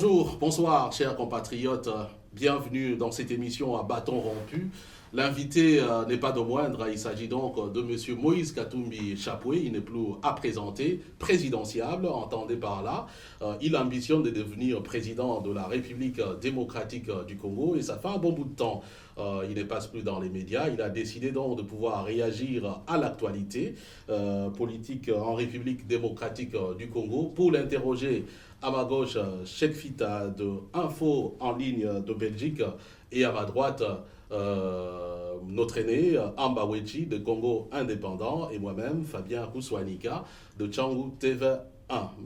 Bonjour, bonsoir, chers compatriotes. Bienvenue dans cette émission à bâton rompu. L'invité n'est pas de moindre, il s'agit donc de M. Moïse Katumbi Chapoué, il n'est plus à présenter, présidentiable, entendez par là. Il ambitionne de devenir président de la République démocratique du Congo et ça fait un bon bout de temps. Il ne passe plus dans les médias, il a décidé donc de pouvoir réagir à l'actualité politique en République démocratique du Congo. Pour l'interroger, à ma gauche, Cheikh Fita de Info en ligne de Belgique et à ma droite, notre aîné Amba Wechi de Congo Indépendant et moi-même Fabien Kouswanika de Tchangou TV1.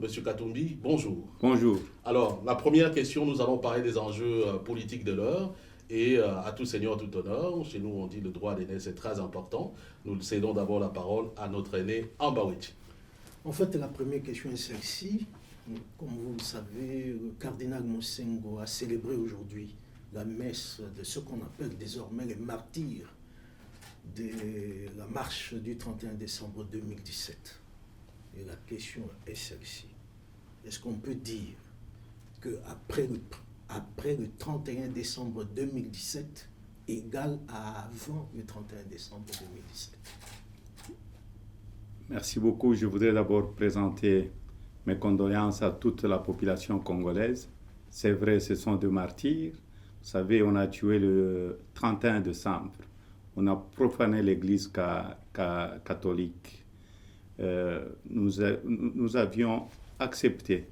Monsieur Katumbi, bonjour. Bonjour. Alors, la première question, nous allons parler des enjeux politiques de l'heure. Et à tout seigneur, tout honneur, chez nous on dit le droit d'aîné, c'est très important. Nous cédons d'abord la parole à notre aîné Amba Wechi. En fait, la première question est celle-ci. Comme vous le savez, le cardinal Mosengo a célébré aujourd'hui la messe de ce qu'on appelle désormais les martyrs de la marche du 31 décembre 2017. Et la question est celle-ci. Est-ce qu'on peut dire qu'après le 31 décembre 2017 égale à avant le 31 décembre 2017? Merci beaucoup. Je voudrais d'abord présenter mes condoléances à toute la population congolaise. C'est vrai, ce sont des martyrs. Vous savez, on a tué le 31 décembre. On a profané l'église catholique. Nous avions accepté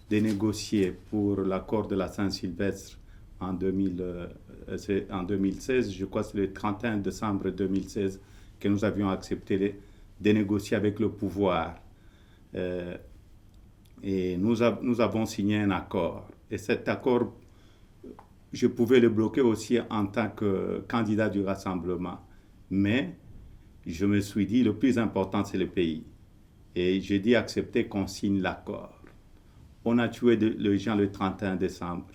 de négocier pour l'accord de la Saint-Sylvestre en 2016. Je crois que c'est le 31 décembre 2016 que nous avions accepté de négocier avec le pouvoir. Et nous avons signé un accord. Et cet accord, je pouvais le bloquer aussi en tant que candidat du rassemblement. Mais je me suis dit, le plus important, c'est le pays. Et j'ai dit accepter qu'on signe l'accord. On a tué les gens le 31 décembre.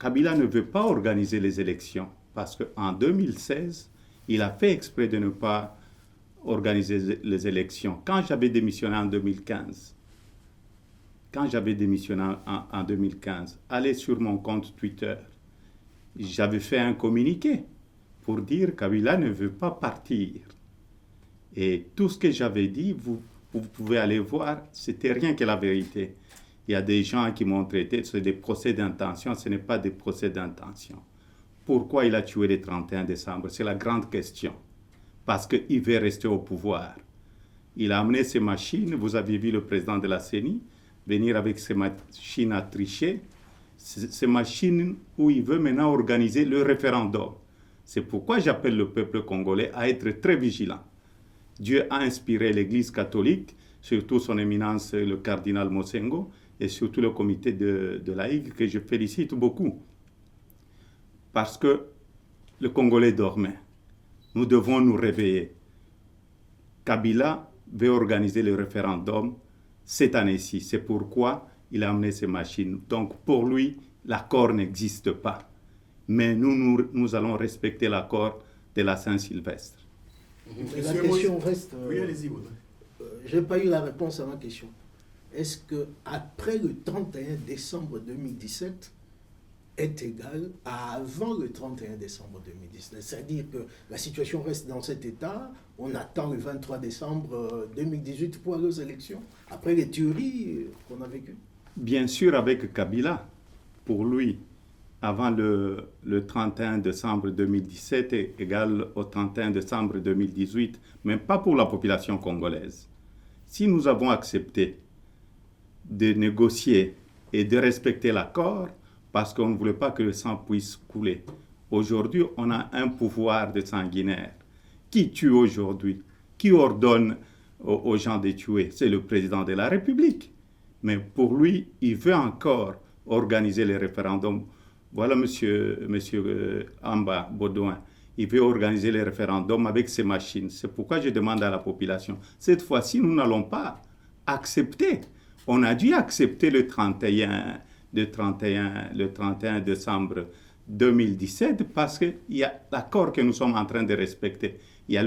Kabila ne veut pas organiser les élections parce qu'en 2016, il a fait exprès de ne pas organiser les élections. Quand j'avais démissionné en 2015, allez sur mon compte Twitter, j'avais fait un communiqué pour dire que Kabila ne veut pas partir. Et tout ce que j'avais dit, vous pouvez aller voir, c'était rien que la vérité. Il y a des gens qui m'ont traité, c'est des procès d'intention, ce n'est pas des procès d'intention. Pourquoi il a tué le 31 décembre? C'est la grande question. Parce qu'il veut rester au pouvoir. Il a amené ses machines, vous avez vu le président de la CENI, venir avec ses machines à tricher, ces machines où il veut maintenant organiser le référendum. C'est pourquoi j'appelle le peuple congolais à être très vigilant. Dieu a inspiré l'Église catholique, surtout son éminence le cardinal Mosengo, et surtout le comité de laïcs que je félicite beaucoup. Parce que le Congolais dormait. Nous devons nous réveiller. Kabila veut organiser le référendum cette année-ci. C'est pourquoi il a amené ses machines. Donc pour lui, l'accord n'existe pas. Mais nous allons respecter l'accord de la Saint-Sylvestre. La question reste... Oui, allez-y. Je n'ai pas eu la réponse à ma question. Est-ce qu'après le 31 décembre 2017 est égal à avant le 31 décembre 2017? C'est-à-dire que la situation reste dans cet état, on attend le 23 décembre 2018 pour aller aux élections, après les tueries qu'on a vécues? Bien sûr, avec Kabila, pour lui, avant le 31 décembre 2017 est égal au 31 décembre 2018, mais pas pour la population congolaise. Si nous avons accepté de négocier et de respecter l'accord, parce qu'on ne voulait pas que le sang puisse couler. Aujourd'hui, on a un pouvoir de sanguinaire. Qui tue aujourd'hui? Qui ordonne aux gens de tuer? C'est le président de la République. Mais pour lui, il veut encore organiser les référendums. Voilà, monsieur Amba Baudouin. Il veut organiser les référendums avec ses machines. C'est pourquoi je demande à la population, cette fois-ci, nous n'allons pas accepter. On a dû accepter le 31 décembre 2017 parce qu'il y a l'accord que nous sommes en train de respecter. Il y a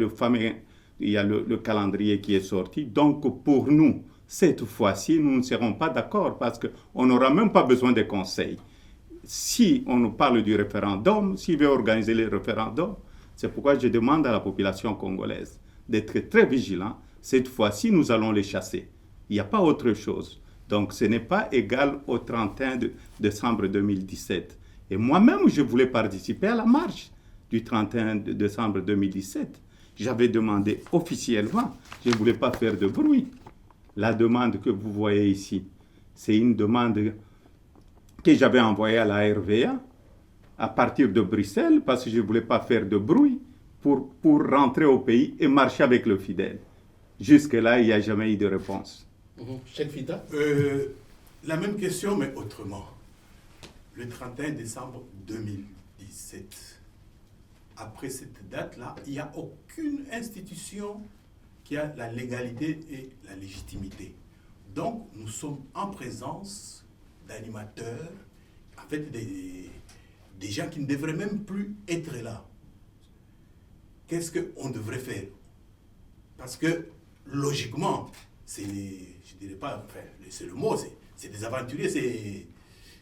le calendrier qui est sorti. Donc pour nous, Cette fois-ci, nous ne serons pas d'accord parce qu'on n'aura même pas besoin de conseils. Si on nous parle du référendum, s'il veut organiser le référendum, c'est pourquoi je demande à la population congolaise d'être très vigilant. Cette fois-ci, nous allons les chasser. Il n'y a pas autre chose. Donc, ce n'est pas égal au 31 décembre 2017. Et moi-même, je voulais participer à la marche du 31 décembre 2017. J'avais demandé officiellement, je ne voulais pas faire de bruit. La demande que vous voyez ici, c'est une demande que j'avais envoyée à la RVA à partir de Bruxelles parce que je ne voulais pas faire de bruit pour rentrer au pays et marcher avec le fidèle. Jusque-là, il n'y a jamais eu de réponse. Cheikh Fita? La même question, mais autrement. Le 31 décembre 2017, après cette date-là, il n'y a aucune institution qui a la légalité et la légitimité. Donc, nous sommes en présence d'animateurs, en fait, des gens qui ne devraient même plus être là. Qu'est-ce qu'on devrait faire? Parce que, logiquement, c'est, je dirais pas, enfin, c'est le mot, c'est des aventuriers,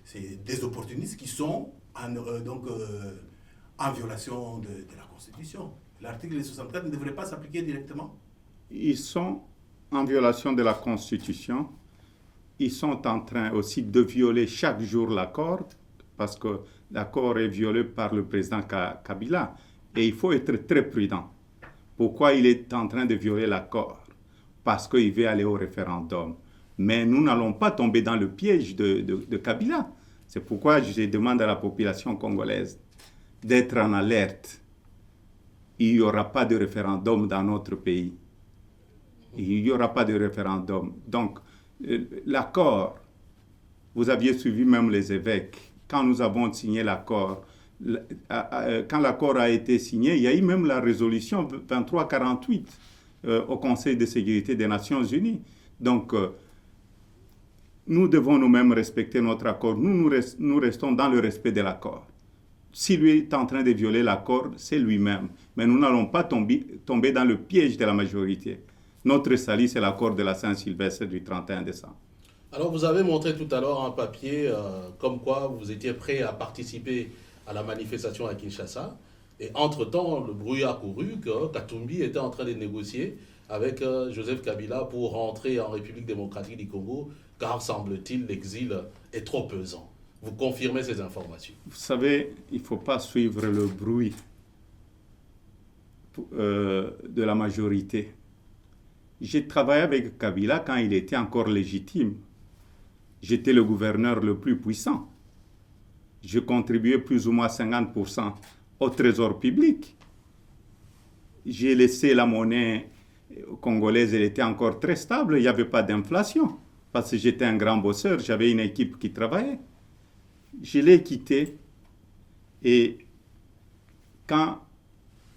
c'est des opportunistes qui sont en violation de la Constitution. L'article 64 ne devrait pas s'appliquer directement. Ils sont en violation de la Constitution. Ils sont en train aussi de violer chaque jour l'accord, parce que l'accord est violé par le président Kabila. Et il faut être très prudent. Pourquoi il est en train de violer l'accord? Parce qu'il veut aller au référendum. Mais nous n'allons pas tomber dans le piège de Kabila. C'est pourquoi je demande à la population congolaise d'être en alerte. Il n'y aura pas de référendum dans notre pays. Il n'y aura pas de référendum. Donc, l'accord, vous aviez suivi même les évêques. Quand nous avons signé l'accord, quand l'accord a été signé, il y a eu même la résolution 2348 au Conseil de sécurité des Nations Unies. Donc, nous devons nous-mêmes respecter notre accord. Nous restons dans le respect de l'accord. Si lui est en train de violer l'accord, c'est lui-même. Mais nous n'allons pas tomber dans le piège de la majorité. Notre salut, c'est l'accord de la Saint-Sylvestre du 31 décembre. Alors, vous avez montré tout à l'heure un papier comme quoi vous étiez prêt à participer à la manifestation à Kinshasa. Et entre-temps, le bruit a couru que Katumbi était en train de négocier avec Joseph Kabila pour rentrer en République démocratique du Congo, car, semble-t-il, l'exil est trop pesant. Vous confirmez ces informations? Vous savez, il ne faut pas suivre le bruit de la majorité. J'ai travaillé avec Kabila quand il était encore légitime. J'étais le gouverneur le plus puissant. Je contribuais plus ou moins 50% au trésor public. J'ai laissé la monnaie congolaise, elle était encore très stable, il n'y avait pas d'inflation. Parce que j'étais un grand bosseur, j'avais une équipe qui travaillait. Je l'ai quitté et quand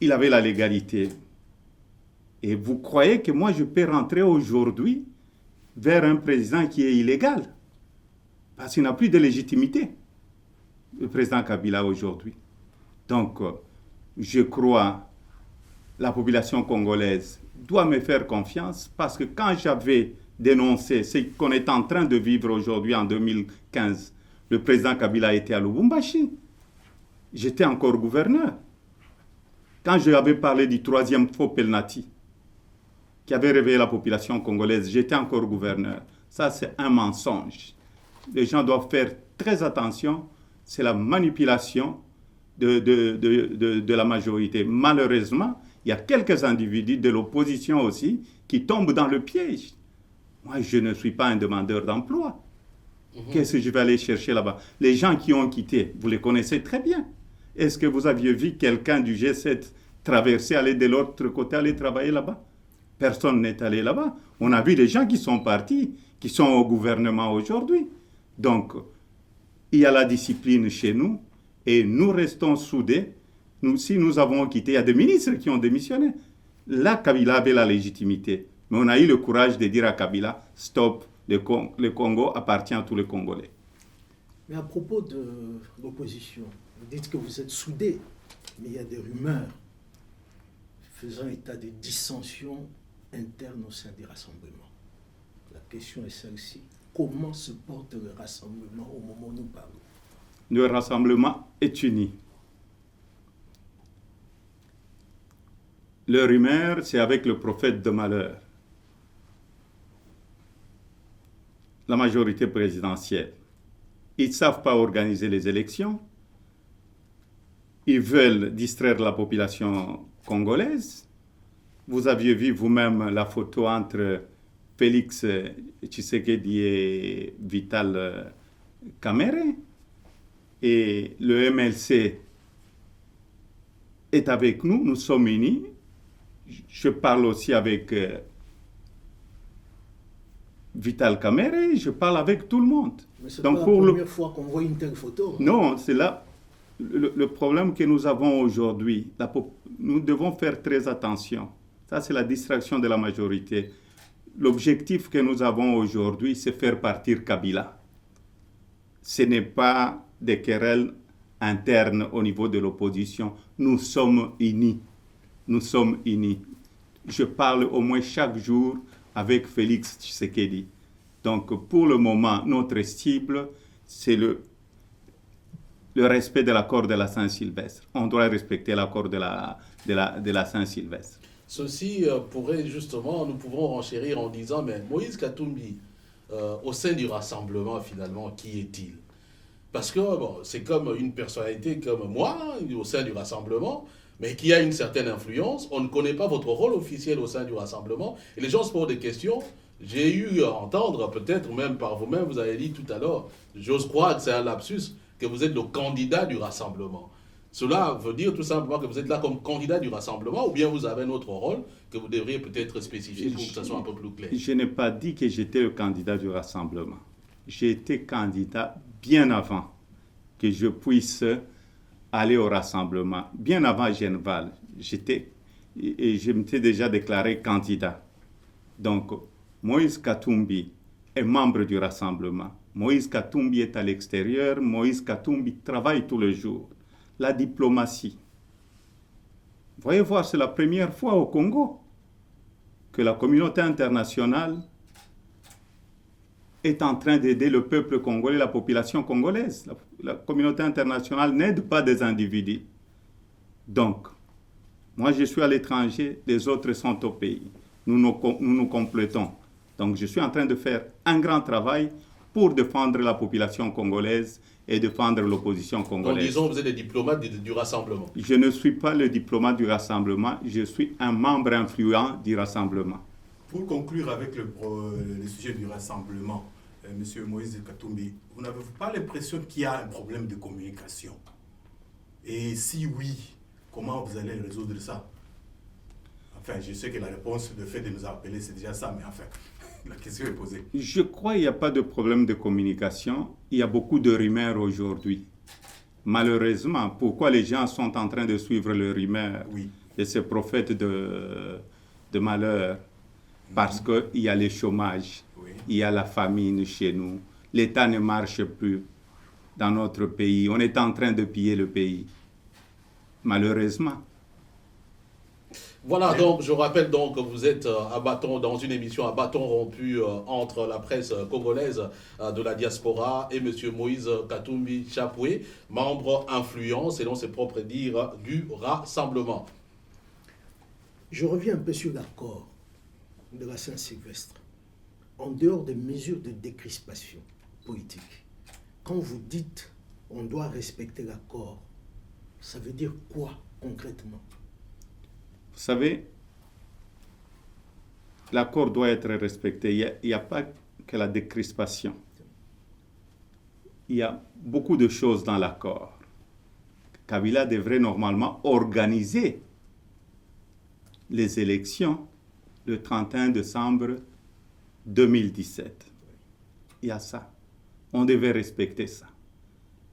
il avait la légalité, et vous croyez que moi je peux rentrer aujourd'hui vers un président qui est illégal? Parce qu'il n'a plus de légitimité, le président Kabila aujourd'hui. Donc, je crois la population congolaise doit me faire confiance parce que quand j'avais dénoncé ce qu'on est en train de vivre aujourd'hui en 2015, le président Kabila était à Lubumbashi. J'étais encore gouverneur. Quand je avais parlé du troisième faux Pelnati, qui avait réveillé la population congolaise, j'étais encore gouverneur. Ça, c'est un mensonge. Les gens doivent faire très attention. C'est la manipulation de la majorité. Malheureusement, il y a quelques individus de l'opposition aussi qui tombent dans le piège. Moi, je ne suis pas un demandeur d'emploi. Qu'est-ce que je vais aller chercher là-bas? Les gens qui ont quitté, vous les connaissez très bien. Est-ce que vous aviez vu quelqu'un du G7 traverser, aller de l'autre côté, aller travailler là-bas? Personne n'est allé là-bas. On a vu des gens qui sont partis, qui sont au gouvernement aujourd'hui. Donc, il y a la discipline chez nous et nous restons soudés. Si nous avons quitté, il y a des ministres qui ont démissionné. Là, Kabila avait la légitimité. Mais on a eu le courage de dire à Kabila, stop, le Congo appartient à tous les Congolais. Mais à propos de l'opposition, vous dites que vous êtes soudés, mais il y a des rumeurs faisant état de dissensions internes au sein des rassemblements. La question est celle-ci. Comment se porte le rassemblement au moment où nous parlons? Le rassemblement est uni. Le rumeur, c'est avec le prophète de malheur. La majorité présidentielle. Ils ne savent pas organiser les élections. Ils veulent distraire la population congolaise. Vous aviez vu vous-même la photo entre Félix Tshisekedi et Vital Kamerhe. Et le MLC est avec nous, nous sommes unis. Je parle aussi avec Vital Kamerhe, je parle avec tout le monde. Mais c'est pas la première fois qu'on voit une telle photo. Non, c'est là le problème que nous avons aujourd'hui. Nous devons faire très attention. Ça, c'est la distraction de la majorité. L'objectif que nous avons aujourd'hui, c'est faire partir Kabila. Ce n'est pas des querelles internes au niveau de l'opposition. Nous sommes unis. Nous sommes unis. Je parle au moins chaque jour avec Félix Tshisekedi. Donc, pour le moment, notre cible, c'est le respect de l'accord de la Saint-Sylvestre. On doit respecter l'accord de la Saint-Sylvestre. Ceci pourrait justement, nous pouvons renchérir en disant, mais Moïse Katumbi, au sein du rassemblement, finalement, qui est-il? Parce que bon, c'est comme une personnalité comme moi, au sein du rassemblement, mais qui a une certaine influence. On ne connaît pas votre rôle officiel au sein du rassemblement. Et les gens se posent des questions. J'ai eu à entendre, peut-être même par vous-même, vous avez dit tout à l'heure, j'ose croire que c'est un lapsus, que vous êtes le candidat du rassemblement. Cela veut dire tout simplement que vous êtes là comme candidat du rassemblement, ou bien vous avez un autre rôle que vous devriez peut-être spécifier pour que ça soit un peu plus clair. Je n'ai pas dit que j'étais le candidat du rassemblement. J'ai été candidat bien avant que je puisse aller au rassemblement. Bien avant Genval, je m'étais déjà déclaré candidat. Donc, Moïse Katumbi est membre du rassemblement. Moïse Katumbi est à l'extérieur. Moïse Katumbi travaille tous les jours. La diplomatie. Voyez voir, c'est la première fois au Congo que la communauté internationale est en train d'aider le peuple congolais, la population congolaise. La communauté internationale n'aide pas des individus. Donc, moi je suis à l'étranger, les autres sont au pays. Nous nous complétons. Donc je suis en train de faire un grand travail pour défendre la population congolaise et défendre l'opposition congolaise. Donc disons, vous êtes des diplomates du rassemblement. Je ne suis pas le diplomate du rassemblement, je suis un membre influent du rassemblement. Pour conclure avec le sujet du rassemblement, Monsieur Moïse Katumbi, vous n'avez pas l'impression qu'il y a un problème de communication? Et si oui, comment vous allez résoudre ça? Enfin, je sais que la réponse, le fait de nous appeler, c'est déjà ça, mais enfin, la question est posée. Je crois qu'il n'y a pas de problème de communication. Il y a beaucoup de rumeurs aujourd'hui. Malheureusement, pourquoi les gens sont en train de suivre les rumeurs de ces prophètes de malheur? Parce qu'il y a le chômage, il y a la famine chez nous, l'État ne marche plus dans notre pays, on est en train de piller le pays, malheureusement. Voilà, donc je rappelle donc que vous êtes dans une émission à bâton rompu entre la presse congolaise de la diaspora et M. Moïse Katumbi Chapwe, membre influent, selon ses propres dires, du rassemblement. Je reviens un peu sur l'accord de la Saint-Sylvestre. En dehors des mesures de décrispation politique, quand vous dites on doit respecter l'accord, ça veut dire quoi concrètement? Vous savez, l'accord doit être respecté. Il n'y a pas que la décrispation. Il y a beaucoup de choses dans l'accord. Kabila devrait normalement organiser les élections le 31 décembre 2017. Il y a ça. On devait respecter ça.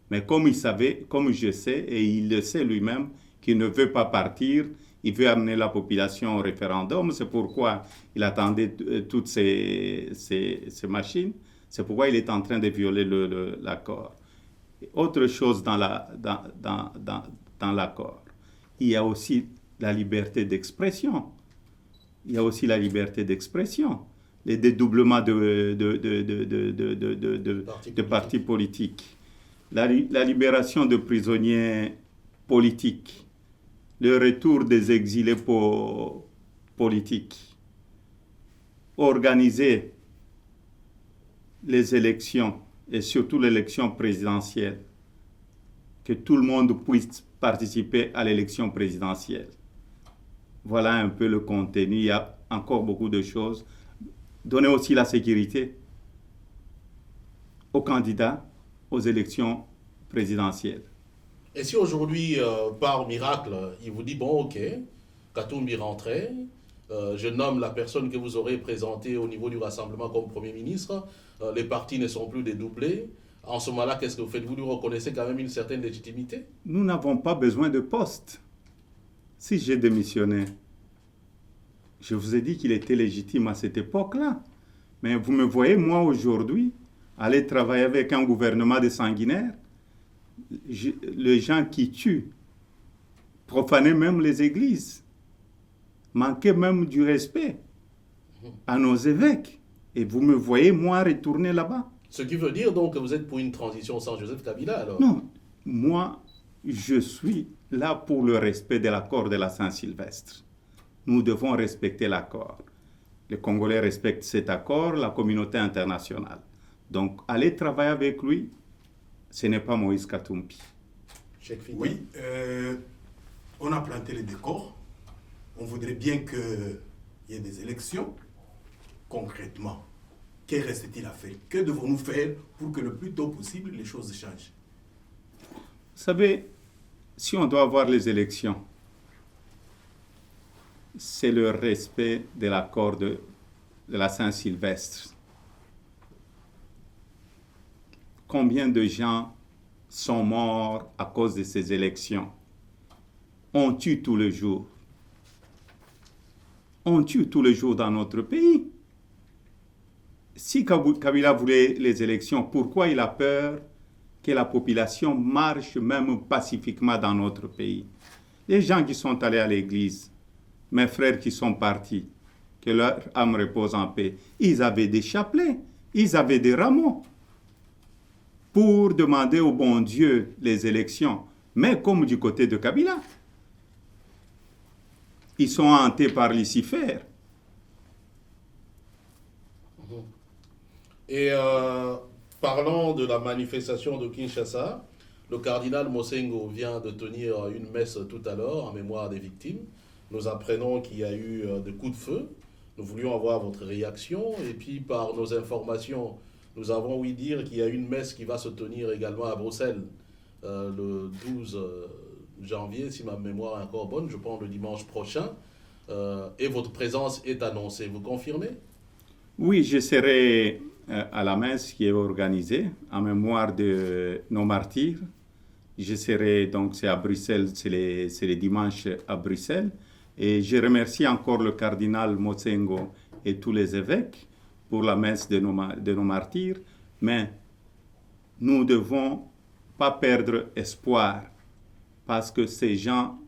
Mais comme il savait, comme je sais, et il le sait lui-même, qu'il ne veut pas partir, il veut amener la population au référendum. C'est pourquoi il attendait toutes ces machines. C'est pourquoi il est en train de violer l'accord. Autre chose dans l'accord, il y a aussi la liberté d'expression. Il y a aussi la liberté d'expression. les dédoublements de Partis partis politiques, la libération de prisonniers politiques, le retour des exilés politiques, organiser les élections et surtout l'élection présidentielle, que tout le monde puisse participer à l'élection présidentielle. Voilà un peu le contenu. Il y a encore beaucoup de choses. Donner aussi la sécurité aux candidats aux élections présidentielles. Et si aujourd'hui, par miracle, il vous dit, bon, ok, Katumbi rentrait, je nomme la personne que vous aurez présentée au niveau du Rassemblement comme Premier ministre, les partis ne sont plus dédoublés, en ce moment-là, qu'est-ce que vous faites? Vous lui reconnaissez quand même une certaine légitimité? Nous n'avons pas besoin de poste. Si j'ai démissionné, je vous ai dit qu'il était légitime à cette époque-là. Mais vous me voyez, moi, aujourd'hui, aller travailler avec un gouvernement de sanguinaires, les gens qui tuent, profanaient même les églises, manquaient même du respect à nos évêques. Et vous me voyez, moi, retourner là-bas. Ce qui veut dire donc que vous êtes pour une transition sans Joseph Kabila, alors? Non, moi, je suis là pour le respect de l'accord de la Saint-Sylvestre. Nous devons respecter l'accord. Les Congolais respectent cet accord, la communauté internationale. Donc, aller travailler avec lui, ce n'est pas Moïse Katumbi. Oui, on a planté les décors. On voudrait bien qu'il y ait des élections. Concrètement, que reste-t-il à faire? Que devons-nous faire pour que le plus tôt possible, les choses changent? Vous savez, si on doit avoir les élections, c'est le respect de l'accord de la Saint-Sylvestre. Combien de gens sont morts à cause de ces élections? On tue tous les jours. On tue tous les jours dans notre pays. Si Kabila voulait les élections, pourquoi il a peur que la population marche même pacifiquement dans notre pays? Les gens qui sont allés à l'église, mes frères qui sont partis, que leur âme repose en paix, ils avaient des chapelets, ils avaient des rameaux pour demander au bon Dieu les élections. Mais comme du côté de Kabila, ils sont hantés par Lucifer. Et parlant de la manifestation de Kinshasa, le cardinal Mosengo vient de tenir une messe tout à l'heure en mémoire des victimes. Nous apprenons qu'il y a eu des coups de feu. Nous voulions avoir votre réaction. Et puis, par nos informations, nous avons ouï dire qu'il y a une messe qui va se tenir également à Bruxelles le 12 janvier, si ma mémoire est encore bonne, je pense le dimanche prochain. Et votre présence est annoncée. Vous confirmez? Oui, je serai à la messe qui est organisée en mémoire de nos martyrs. Je serai donc, c'est à Bruxelles, c'est les dimanches à Bruxelles. Et je remercie encore le cardinal Mosengo et tous les évêques pour la messe de nos martyrs. Mais nous ne devons pas perdre espoir parce que ces gens,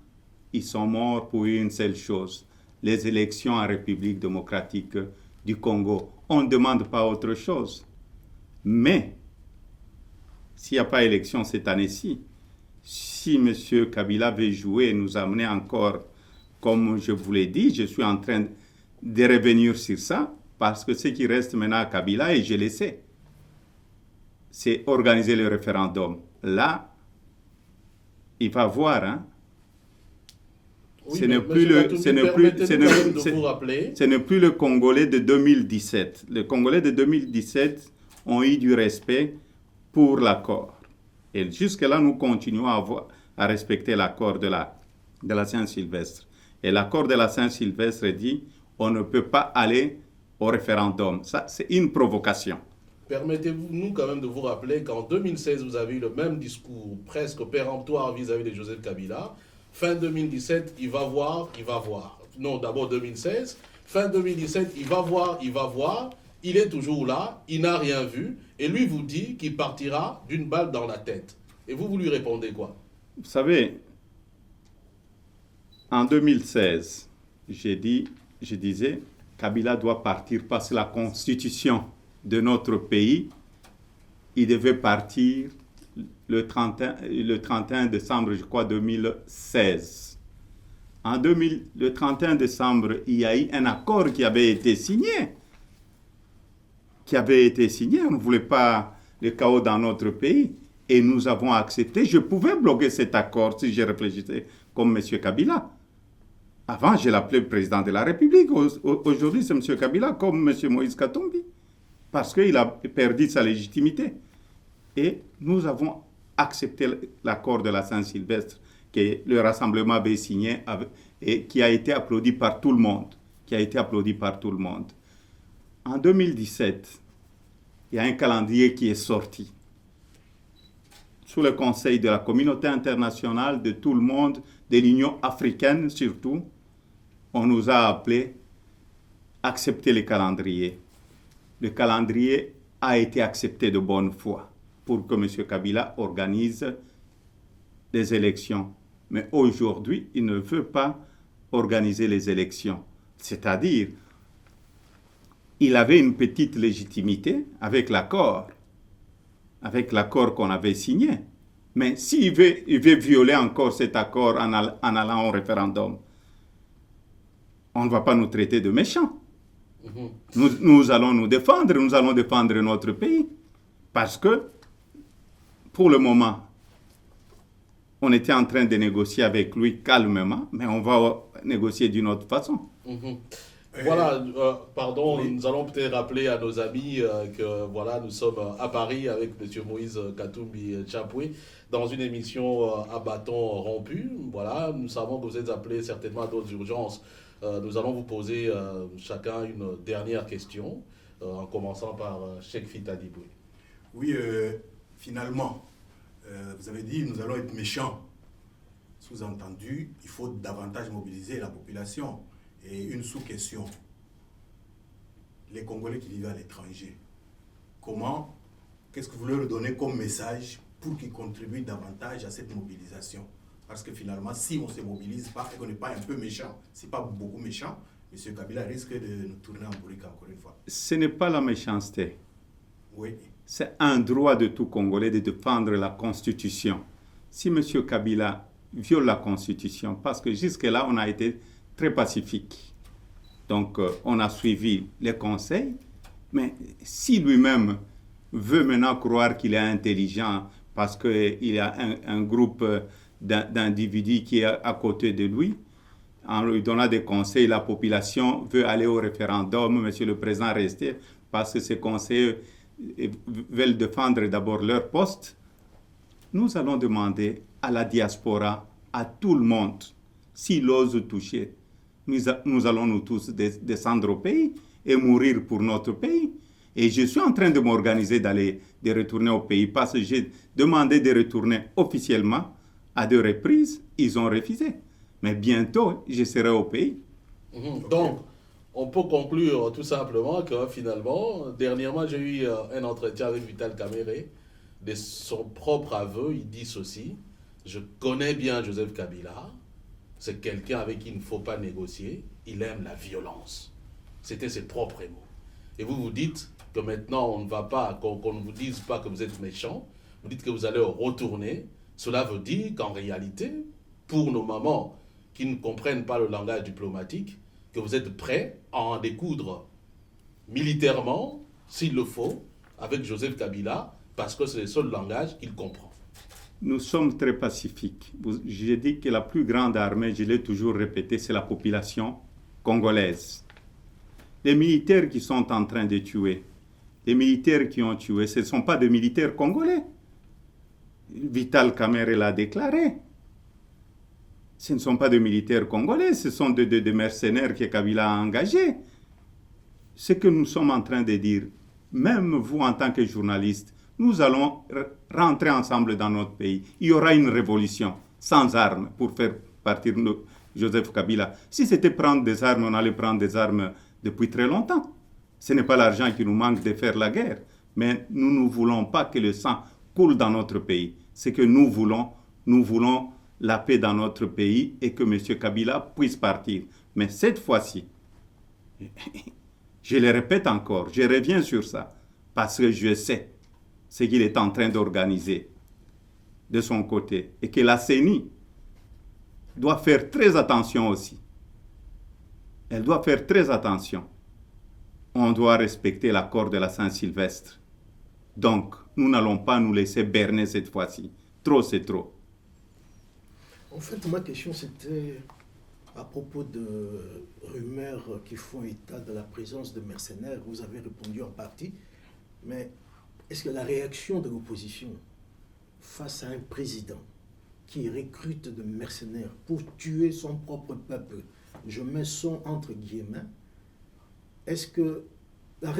ils sont morts pour une seule chose, les élections en République démocratique du Congo. On ne demande pas autre chose. Mais, s'il n'y a pas élection cette année-ci, si M. Kabila veut jouer et nous amener encore, comme je vous l'ai dit, je suis en train de revenir sur ça, parce que ce qui reste maintenant à Kabila, et je le sais, c'est organiser le référendum. Là, il va voir, hein. Oui, ce n'est plus le Congolais de 2017. Les Congolais de 2017 ont eu du respect pour l'accord. Et jusque-là, nous continuons à respecter l'accord de la Saint-Sylvestre. Et l'accord de la Saint-Sylvestre dit on ne peut pas aller au référendum. Ça, c'est une provocation. Permettez-nous quand même de vous rappeler qu'en 2016, vous avez eu le même discours presque péremptoire vis-à-vis de Joseph Kabila. Fin 2017, il va voir. Non, d'abord 2016. Fin 2017, il va voir. Il est toujours là, il n'a rien vu. Et lui vous dit qu'il partira d'une balle dans la tête. Et vous lui répondez quoi? Vous savez, en 2016, je disais, Kabila doit partir parce que la constitution de notre pays, il devait partir le 31 décembre, je crois, 2016. Le 31 décembre, il y a eu un accord qui avait été signé. On ne voulait pas le chaos dans notre pays. Et nous avons accepté. Je pouvais bloquer cet accord si je réfléchissais comme M. Kabila. Avant, je l'appelais président de la République. Aujourd'hui, c'est M. Kabila comme M. Moïse Katumbi. Parce qu'il a perdu sa légitimité. Et nous avons accepté l'accord de la Saint-Sylvestre que le Rassemblement avait signé et qui a été applaudi par tout le monde. En 2017, il y a un calendrier qui est sorti. Sous le conseil de la communauté internationale, de tout le monde, de l'Union africaine surtout, on nous a appelés à accepter le calendrier. Le calendrier a été accepté de bonne foi pour que M. Kabila organise les élections. Mais aujourd'hui, il ne veut pas organiser les élections. C'est-à-dire, il avait une petite légitimité avec l'accord qu'on avait signé. Mais s'il veut violer encore cet accord en allant au référendum, on ne va pas nous traiter de méchants. Nous allons nous défendre, nous allons défendre notre pays. Parce que, pour le moment, on était en train de négocier avec lui calmement, mais on va négocier d'une autre façon. Voilà, pardon, nous allons peut-être rappeler à nos amis que voilà, nous sommes à Paris avec M. Moïse Katumbi Chapwe dans une émission à bâton rompu. Voilà, nous savons que vous êtes appelés certainement à d'autres urgences. Nous allons vous poser chacun une dernière question, en commençant par Cheikh Fita Diboué. Oui, finalement, vous avez dit nous allons être méchants. Sous-entendu, il faut davantage mobiliser la population. Et une sous-question, les Congolais qui vivent à l'étranger, qu'est-ce que vous leur donnez comme message pour qu'ils contribuent davantage à cette mobilisation? Parce que finalement, si on ne se mobilise pas et qu'on n'est pas un peu méchant, ce n'est pas beaucoup méchant, M. Kabila risque de nous tourner en bourrique encore une fois. Ce n'est pas la méchanceté. Oui. C'est un droit de tout Congolais de défendre la Constitution. Si M. Kabila viole la Constitution, parce que jusque-là, on a été très pacifique. Donc, on a suivi les conseils, mais si lui-même veut maintenant croire qu'il est intelligent parce qu'il y a un groupe d'individus qui est à côté de lui, en lui donnant des conseils, la population veut aller au référendum, Monsieur le Président, rester, parce que ces conseillers veulent défendre d'abord leur poste. Nous allons demander à la diaspora, à tout le monde, s'il ose toucher, nous allons nous tous descendre au pays et mourir pour notre pays. Et je suis en train de m'organiser de retourner au pays parce que j'ai demandé de retourner officiellement à 2 reprises. Ils ont refusé. Mais bientôt, je serai au pays. Donc, on peut conclure tout simplement que finalement, dernièrement, j'ai eu un entretien avec Vital Kamerhe. De son propre aveu, il dit ceci: je connais bien Joseph Kabila. C'est quelqu'un avec qui il ne faut pas négocier. Il aime la violence. C'était ses propres mots. Et vous vous dites que maintenant, on ne va pas, qu'on ne vous dise pas que vous êtes méchant. Vous dites que vous allez retourner. Cela veut dire qu'en réalité, pour nos mamans qui ne comprennent pas le langage diplomatique, que vous êtes prêts à en découdre militairement, s'il le faut, avec Joseph Kabila, parce que c'est le seul langage qu'il comprend. Nous sommes très pacifiques. J'ai dit que la plus grande armée, je l'ai toujours répété, c'est la population congolaise. Les militaires qui sont en train de tuer, les militaires qui ont tué, ce ne sont pas des militaires congolais. Vital Kamerhe l'a déclaré. Ce ne sont pas des militaires congolais, ce sont des mercenaires que Kabila a engagés. Ce que nous sommes en train de dire, même vous en tant que journaliste, nous allons rentrer ensemble dans notre pays. Il y aura une révolution sans armes pour faire partir Joseph Kabila. Si c'était prendre des armes, on allait prendre des armes depuis très longtemps. Ce n'est pas l'argent qui nous manque de faire la guerre. Mais nous ne voulons pas que le sang coule dans notre pays. Ce que nous voulons la paix dans notre pays et que M. Kabila puisse partir. Mais cette fois-ci, Je le répète encore, je reviens sur ça, parce que je sais ce qu'il est en train d'organiser de son côté, et que la CENI doit faire très attention aussi. Elle doit faire très attention. On doit respecter l'accord de la Saint-Sylvestre. Donc, nous n'allons pas nous laisser berner cette fois-ci. Trop, c'est trop. En fait, ma question, c'était à propos de rumeurs qui font état de la présence de mercenaires. Vous avez répondu en partie, mais est-ce que la réaction de l'opposition face à un président qui recrute de mercenaires pour tuer son propre peuple, je mets son entre guillemets, est-ce que la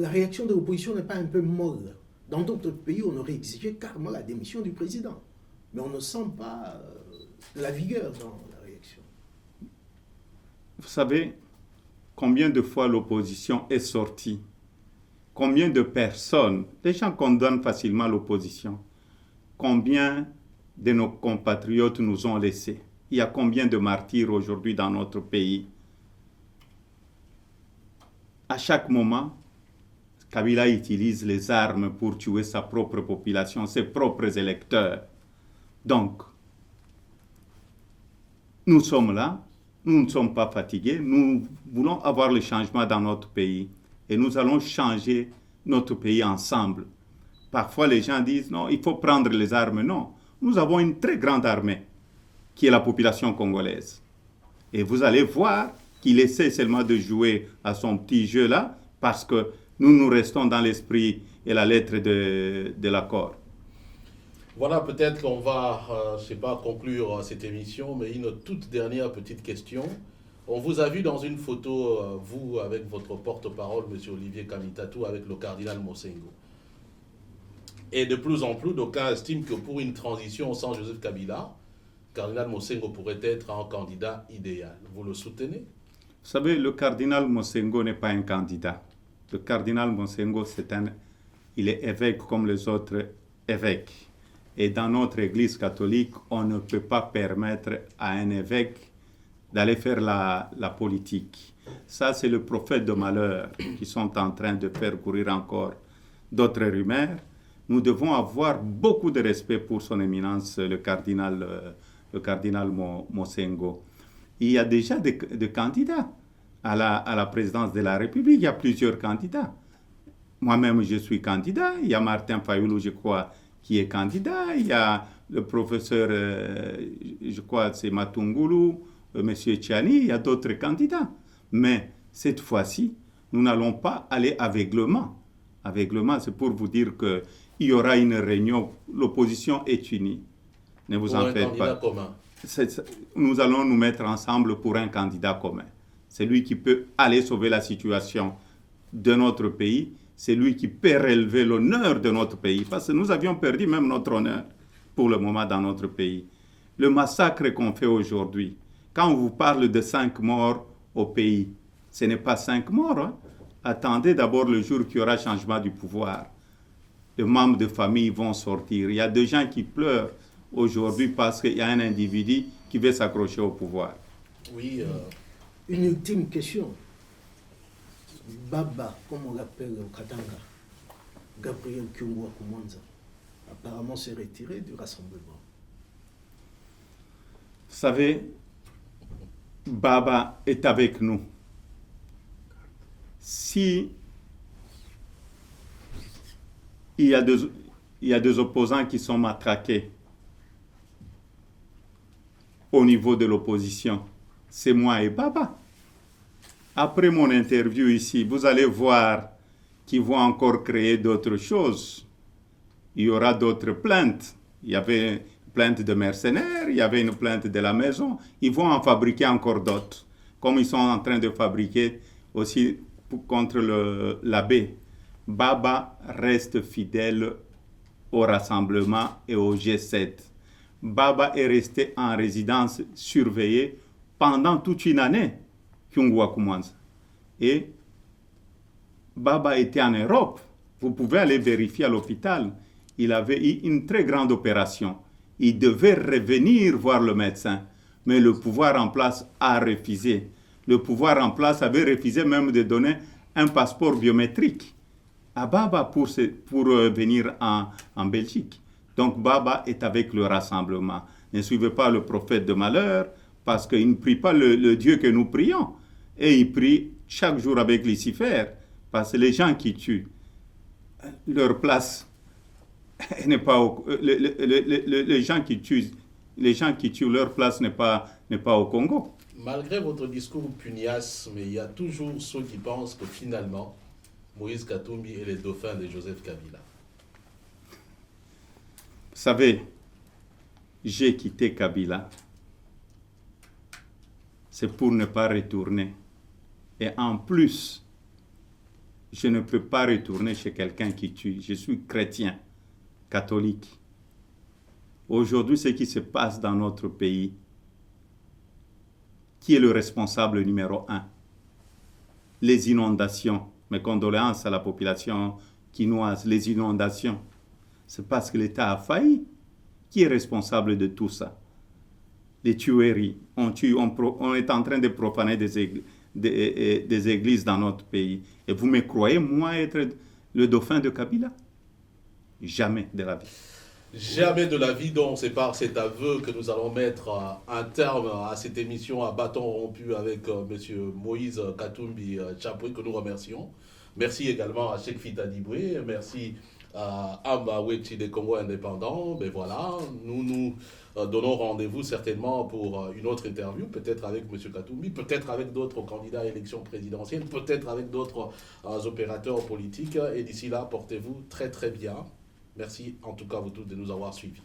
réaction de l'opposition n'est pas un peu molle? Dans d'autres pays, on aurait exigé carrément la démission du président, mais on ne sent pas la vigueur dans la réaction. Vous savez combien de fois l'opposition est sortie? Combien de personnes, les gens condamnent facilement l'opposition. Combien de nos compatriotes nous ont laissés? Il y a combien de martyrs aujourd'hui dans notre pays? À chaque moment, Kabila utilise les armes pour tuer sa propre population, ses propres électeurs. Donc, nous sommes là, nous ne sommes pas fatigués, nous voulons avoir le changement dans notre pays et nous allons changer notre pays ensemble. Parfois, les gens disent non, il faut prendre les armes. Non, nous avons une très grande armée qui est la population congolaise. Et vous allez voir qu'il essaie seulement de jouer à son petit jeu là parce que nous restons dans l'esprit et la lettre de l'accord. Voilà, peut-être qu'on va, je ne sais pas, conclure cette émission, mais une toute dernière petite question. On vous a vu dans une photo, vous, avec votre porte-parole, M. Olivier Kamitatou, avec le cardinal Mosengo. Et de plus en plus, d'aucuns estiment que pour une transition sans Joseph Kabila, cardinal Mosengo pourrait être un candidat idéal. Vous le soutenez? Vous savez, le cardinal Mosengo n'est pas un candidat. Le cardinal Mosengo, il est évêque comme les autres évêques. Et dans notre Église catholique, on ne peut pas permettre à un évêque d'aller faire la politique. Ça, c'est le prophète de malheur qui sont en train de faire courir encore d'autres rumeurs. Nous devons avoir beaucoup de respect pour son éminence, le cardinal Mosengo. Il y a déjà des candidats à la présidence de la République. Il y a plusieurs candidats. Moi-même, je suis candidat. Il y a Martin Fayoulou, je crois, qui est candidat. Il y a le professeur, je crois, c'est Matungulu, M. Tchani. Il y a d'autres candidats. Mais cette fois-ci, nous n'allons pas aller aveuglement. Aveuglement, c'est pour vous dire qu'il y aura une réunion. L'opposition est unie. Ne vous en faites pas. Commun. Nous allons nous mettre ensemble pour un candidat commun. C'est lui qui peut aller sauver la situation de notre pays. C'est lui qui peut relever l'honneur de notre pays. Parce que nous avions perdu même notre honneur pour le moment dans notre pays. Le massacre qu'on fait aujourd'hui, quand on vous parle de 5 morts au pays, ce n'est pas 5 morts. Hein? Attendez d'abord le jour qu'il y aura changement du pouvoir. Les membres de famille vont sortir. Il y a des gens qui pleurent aujourd'hui parce qu'il y a un individu qui veut s'accrocher au pouvoir. Oui. Une ultime question. Baba, comme on l'appelle au Katanga, Gabriel Kyungwa Koumanza, apparemment s'est retiré du rassemblement. Vous savez, Baba est avec nous. Si il y a des opposants qui sont matraqués au niveau de l'opposition, c'est moi et Baba. Après mon interview ici, vous allez voir qu'ils vont encore créer d'autres choses. Il y aura d'autres plaintes. Il y avait une plainte de mercenaires, il y avait une plainte de la maison. Ils vont en fabriquer encore d'autres. Comme ils sont en train de fabriquer aussi contre l'abbé. Baba reste fidèle au rassemblement et au G7. Baba est resté en résidence surveillée pendant toute une année. Et Baba était en Europe. Vous pouvez aller vérifier à l'hôpital. Il avait eu une très grande opération. Il devait revenir voir le médecin. Mais le pouvoir en place a refusé. le pouvoir en place avait refusé même de donner un passeport biométrique à Baba pour venir en Belgique. Donc Baba est avec le rassemblement. Ne suivez pas le prophète de malheur, parce qu'il ne prie pas le Dieu que nous prions. Et il prie chaque jour avec Lucifer, parce que les gens qui tuent, leur place n'est pas les gens qui tuent, leur place n'est pas au Congo. Malgré votre discours pugnace, mais il y a toujours ceux qui pensent que finalement, Moïse Katumbi est le dauphin de Joseph Kabila. Vous savez, j'ai quitté Kabila. C'est pour ne pas retourner. Et en plus, je ne peux pas retourner chez quelqu'un qui tue. Je suis chrétien, catholique. Aujourd'hui, ce qui se passe dans notre pays, qui est le responsable numéro 1? Les inondations. Mes condoléances à la population quinoise. Les inondations. C'est parce que l'État a failli. Qui est responsable de tout ça? Les tueries. On est en train de profaner des églises dans notre pays. Et vous me croyez, moi, être le dauphin de Kabila? Jamais de la vie. Jamais de la vie, donc c'est par cet aveu que nous allons mettre un terme à cette émission à bâton rompu avec M. Moïse Katumbi Chapwe, que nous remercions. Merci également à Cheikh Fita Diboué, merci à Amba Wechi des Congo indépendants. Ben voilà, nous donnons rendez-vous certainement pour une autre interview, peut-être avec M. Katumbi, peut-être avec d'autres candidats à l'élection présidentielle, peut-être avec d'autres opérateurs politiques. Et d'ici là, portez-vous très très bien. Merci en tout cas vous tous de nous avoir suivis.